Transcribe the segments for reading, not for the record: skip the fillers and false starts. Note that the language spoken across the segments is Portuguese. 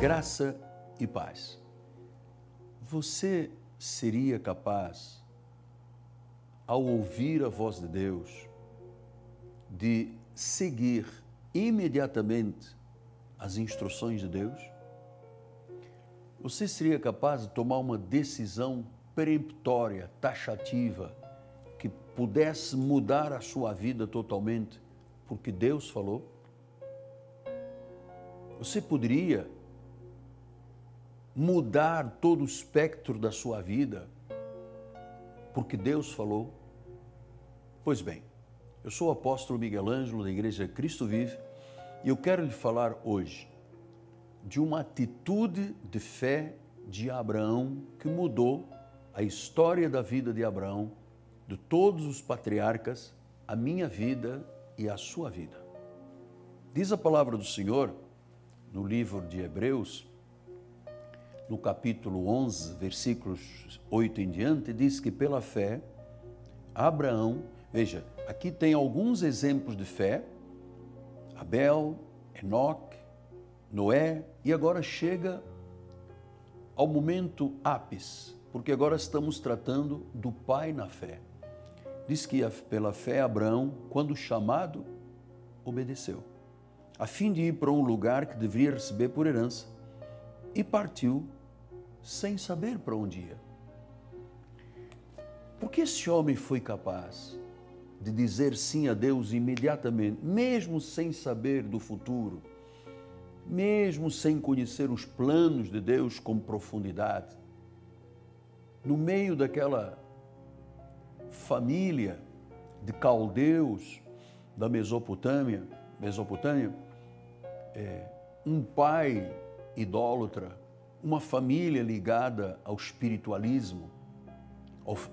Graça e paz. Você seria capaz, ao ouvir a voz de Deus, de seguir imediatamente as instruções de Deus? Você seria capaz de tomar uma decisão peremptória, taxativa, que pudesse mudar a sua vida totalmente, porque Deus falou? Você poderia mudar todo o espectro da sua vida, porque Deus falou? Pois bem, eu sou o apóstolo Miguel Ângelo, da Igreja Cristo Vive, e eu quero lhe falar hoje de uma atitude de fé de Abraão que mudou a história da vida de Abraão, de todos os patriarcas, a minha vida e a sua vida. Diz a palavra do Senhor, no livro de Hebreus, no capítulo 11, versículos 8 em diante, diz que pela fé, Abraão, veja, aqui tem alguns exemplos de fé, Abel, Enoque, Noé, e agora chega ao momento ápice, porque agora estamos tratando do pai na fé. Diz que pela fé Abraão, quando chamado, obedeceu, a fim de ir para um lugar que deveria receber por herança, e partiu sem saber para onde ia. Porque esse homem foi capaz de dizer sim a Deus imediatamente, mesmo sem saber do futuro, mesmo sem conhecer os planos de Deus com profundidade, no meio daquela família de caldeus da Mesopotâmia, um pai idólatra, uma família ligada ao espiritualismo,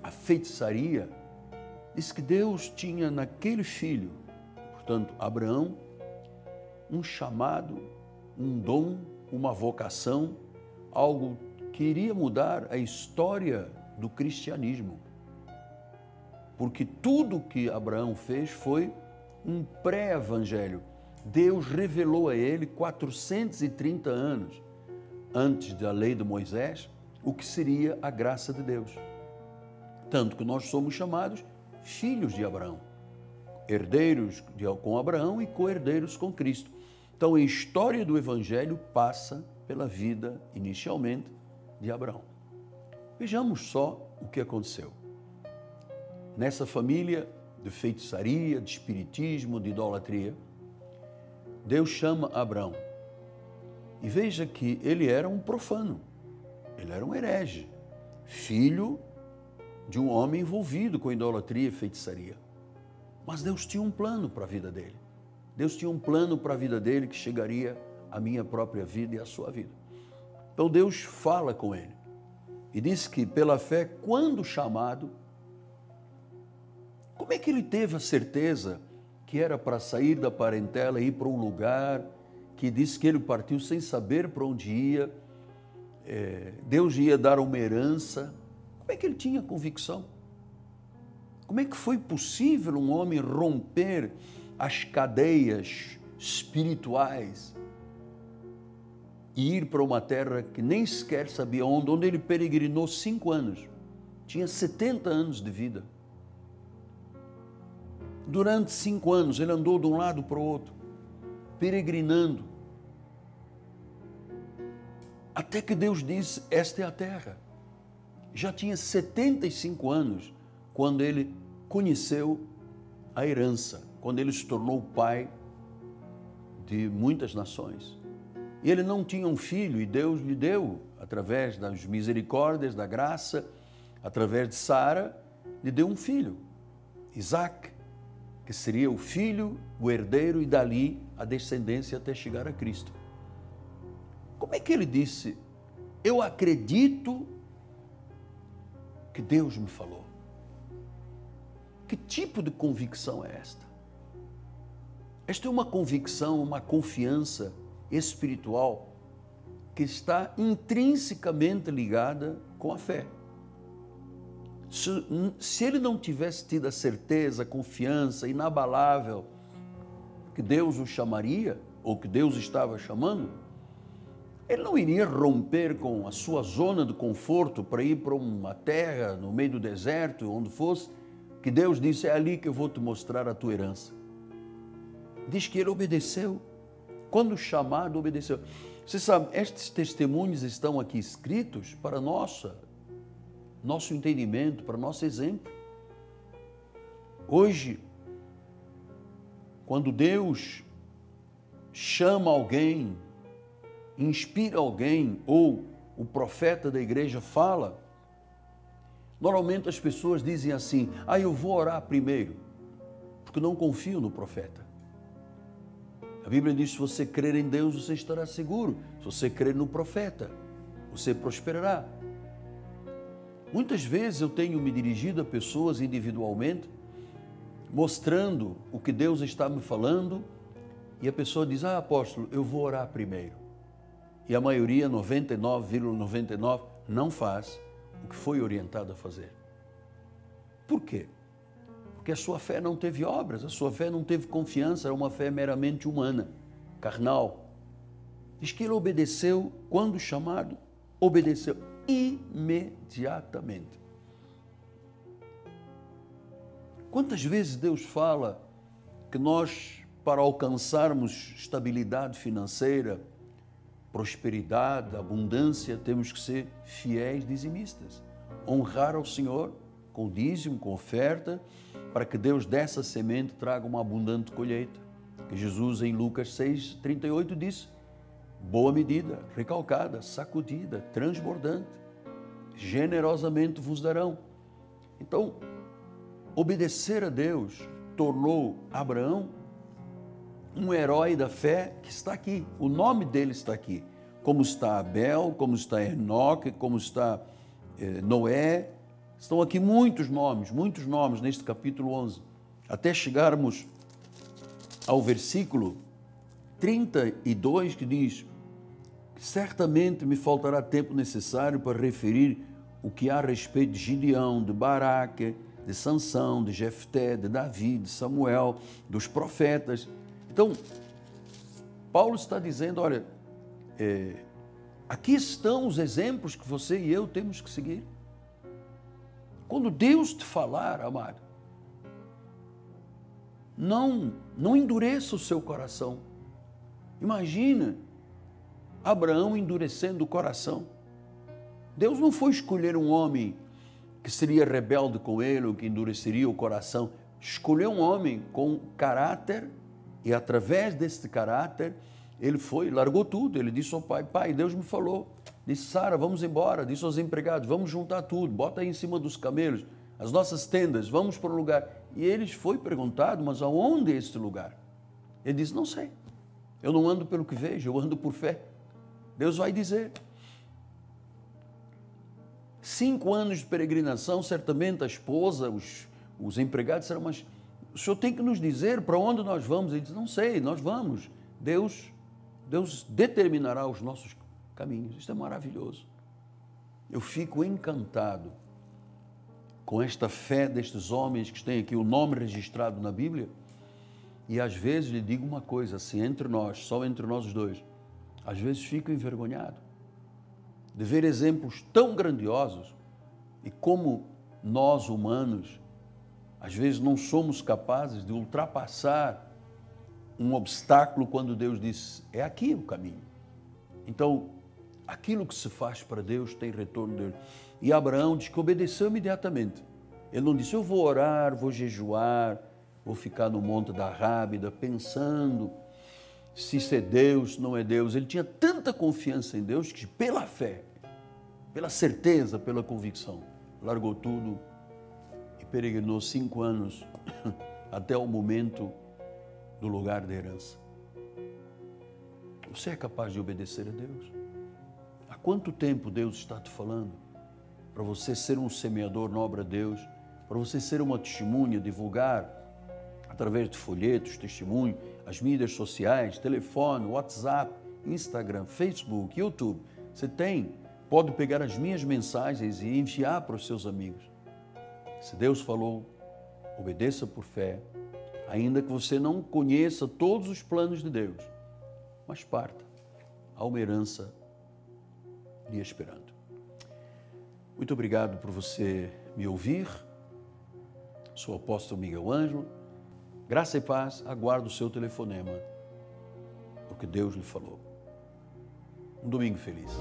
à feitiçaria, diz que Deus tinha naquele filho, portanto, Abraão, um chamado, um dom, uma vocação, algo que iria mudar a história do cristianismo. Porque tudo que Abraão fez foi um pré-evangelho. Deus revelou a ele 430 anos antes da lei de Moisés o que seria a graça de Deus. Tanto que nós somos chamados filhos de Abraão, herdeiros com Abraão e co-herdeiros com Cristo. Então a história do evangelho passa pela vida, inicialmente, de Abraão. Vejamos só o que aconteceu. Nessa família de feitiçaria, de espiritismo, de idolatria, Deus chama Abraão. E veja que ele era um profano, ele era um herege, filho de um homem envolvido com idolatria e feitiçaria. Mas Deus tinha um plano para a vida dele. Deus tinha um plano para a vida dele que chegaria à minha própria vida e à sua vida. Então Deus fala com ele e diz que pela fé, quando chamado, como é que ele teve a certeza que era para sair da parentela e ir para um lugar que disse que ele partiu sem saber para onde ia, Deus ia dar uma herança? Como é que ele tinha convicção? Como é que foi possível um homem romper as cadeias espirituais e ir para uma terra que nem sequer sabia onde ele peregrinou 5 anos, tinha 70 anos de vida. Durante 5 anos ele andou de um lado para o outro, peregrinando, até que Deus disse, esta é a terra. Já tinha 75 anos quando ele conheceu a herança, quando ele se tornou pai de muitas nações. E ele não tinha um filho e Deus lhe deu, através das misericórdias, da graça, através de Sara, lhe deu um filho, Isaac, que seria o filho, o herdeiro e dali a descendência até chegar a Cristo. Como é que ele disse, eu acredito que Deus me falou? Que tipo de convicção é esta? Esta é uma convicção, uma confiança espiritual que está intrinsecamente ligada com a fé. Se ele não tivesse tido a certeza, a confiança inabalável que Deus o chamaria, ou que Deus estava chamando, Ele não iria romper com a sua zona de conforto para ir para uma terra no meio do deserto, onde fosse, que Deus disse, é ali que eu vou te mostrar a tua herança. Diz que ele obedeceu. Quando chamado, obedeceu. Você sabe, estes testemunhos estão aqui escritos para nosso entendimento, para nosso exemplo. Hoje, quando Deus chama alguém, inspira alguém, ou o profeta da igreja fala, normalmente as pessoas dizem assim, eu vou orar primeiro, porque não confio no profeta. A Bíblia diz, se você crer em Deus, você estará seguro. Se você crer no profeta, você prosperará. Muitas vezes eu tenho me dirigido a pessoas individualmente, mostrando o que Deus está me falando, e a pessoa diz, apóstolo, eu vou orar primeiro. E a maioria, 99,99, não faz o que foi orientado a fazer. Por quê? Porque a sua fé não teve obras, a sua fé não teve confiança, era uma fé meramente humana, carnal. Diz que ele obedeceu, quando chamado, obedeceu imediatamente. Quantas vezes Deus fala que nós, para alcançarmos estabilidade financeira, prosperidade, abundância, temos que ser fiéis dizimistas, honrar ao Senhor com dízimo, com oferta, para que Deus dessa semente traga uma abundante colheita. Que Jesus em Lucas 6,38 disse, boa medida, recalcada, sacudida, transbordante, generosamente vos darão. Então, obedecer a Deus tornou Abraão um herói da fé que está aqui. O nome dele está aqui. Como está Abel, como está Enoque, como está Noé. Estão aqui muitos nomes neste capítulo 11. Até chegarmos ao versículo 32, que diz, certamente me faltará tempo necessário para referir o que há a respeito de Gideão, de Baraque, de Sansão, de Jefté, de Davi, de Samuel, dos profetas. Então, Paulo está dizendo, olha, aqui estão os exemplos que você e eu temos que seguir. Quando Deus te falar, amado, não endureça o seu coração. Imagina Abraão endurecendo o coração. Deus não foi escolher um homem que seria rebelde com ele, ou que endureceria o coração. Escolheu um homem com caráter, e através desse caráter, ele largou tudo. Ele disse ao pai, Deus me falou. Disse, Sara, vamos embora. Disse aos empregados, vamos juntar tudo, bota aí em cima dos camelos, as nossas tendas, vamos para o lugar. E eles foi perguntado, mas aonde é este lugar? Ele disse, não sei. Eu não ando pelo que vejo, eu ando por fé. Deus vai dizer. 5 anos de peregrinação, certamente a esposa, os empregados disseram, mas o senhor tem que nos dizer para onde nós vamos. Ele disse, não sei, nós vamos. Deus determinará os nossos caminhos. Isso é maravilhoso. Eu fico encantado com esta fé destes homens que têm aqui o nome registrado na Bíblia. E às vezes lhe digo uma coisa, assim, entre nós, só entre nós os dois, às vezes fico envergonhado de ver exemplos tão grandiosos e como nós, humanos, às vezes não somos capazes de ultrapassar um obstáculo quando Deus diz, é aqui o caminho. Então, aquilo que se faz para Deus tem retorno de Deus. E Abraão diz que obedeceu imediatamente. Ele não disse, eu vou orar, vou jejuar, vou ficar no Monte da Rábida pensando se isso é Deus, não é Deus. Ele tinha tanta confiança em Deus que pela fé, pela certeza, pela convicção, largou tudo e peregrinou 5 anos até o momento do lugar da herança. Você é capaz de obedecer a Deus? Há quanto tempo Deus está te falando para você ser um semeador na obra de Deus, para você ser uma testemunha, divulgar através de folhetos, testemunho, as mídias sociais, telefone, WhatsApp, Instagram, Facebook, YouTube. Você pode pegar as minhas mensagens e enviar para os seus amigos. Se Deus falou, obedeça por fé, ainda que você não conheça todos os planos de Deus, mas parta. Há uma herança lhe esperando. Muito obrigado por você me ouvir. Sou o apóstolo Miguel Ângelo. Graça e paz, aguardo o seu telefonema, porque Deus lhe falou. Um domingo feliz.